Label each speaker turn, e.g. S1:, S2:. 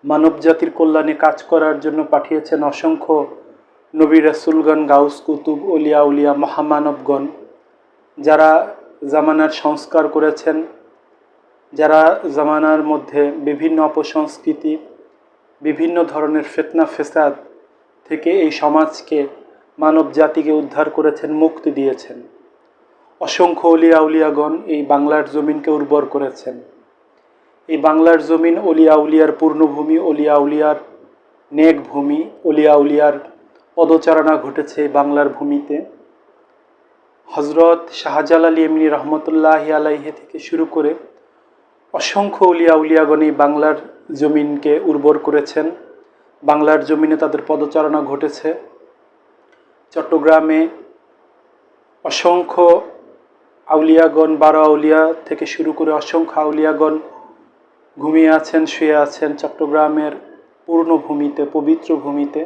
S1: মানবজাতির কল্যাণে কাজ করার জন্য পাঠিয়েছেন অসংখ্য নবী রাসূলগণ, গাউস কুতুব, অলিয়া উলিয়া, মহামানবগণ, যারা জামানার সংস্কার করেছেন, যারা জামানার মধ্যে বিভিন্ন অপসংস্কৃতি, বিভিন্ন ধরনের ফিতনা ফেসাদ থেকে এই সমাজকে, মানব জাতিকে উদ্ধার করেছেন, মুক্তি দিয়েছেন। অসংখ্য অলিয়া উলিয়াগণ এই বাংলার জমিনকে উর্বর করেছেন। এই বাংলার জমিন অলিয়া উলিয়ার পূর্ণভূমি, অলিয়া উলিয়ার নেক ভূমি, অলিয়া উলিয়ার পদচারণা ঘটেছে বাংলার ভূমিতে। হজরত শাহজালাল এমনি রহমতুল্লাহি আলাইহি থেকে শুরু করে অসংখ্য অলিয়া উলিয়াগণ এই বাংলার জমিনকে উর্বর করেছেন। বাংলার জমিনে তাদের পদচারণা ঘটেছে। চট্টগ্রামে অসংখ্য আউলিয়াগণ, 12 আউলিয়া থেকে শুরু করে অসংখ্য আউলিয়াগণ ঘুমিয়ে আছেন, শুয়ে আছেন চট্টগ্রামের পূর্ণ ভূমিতে, পবিত্র ভূমিতে।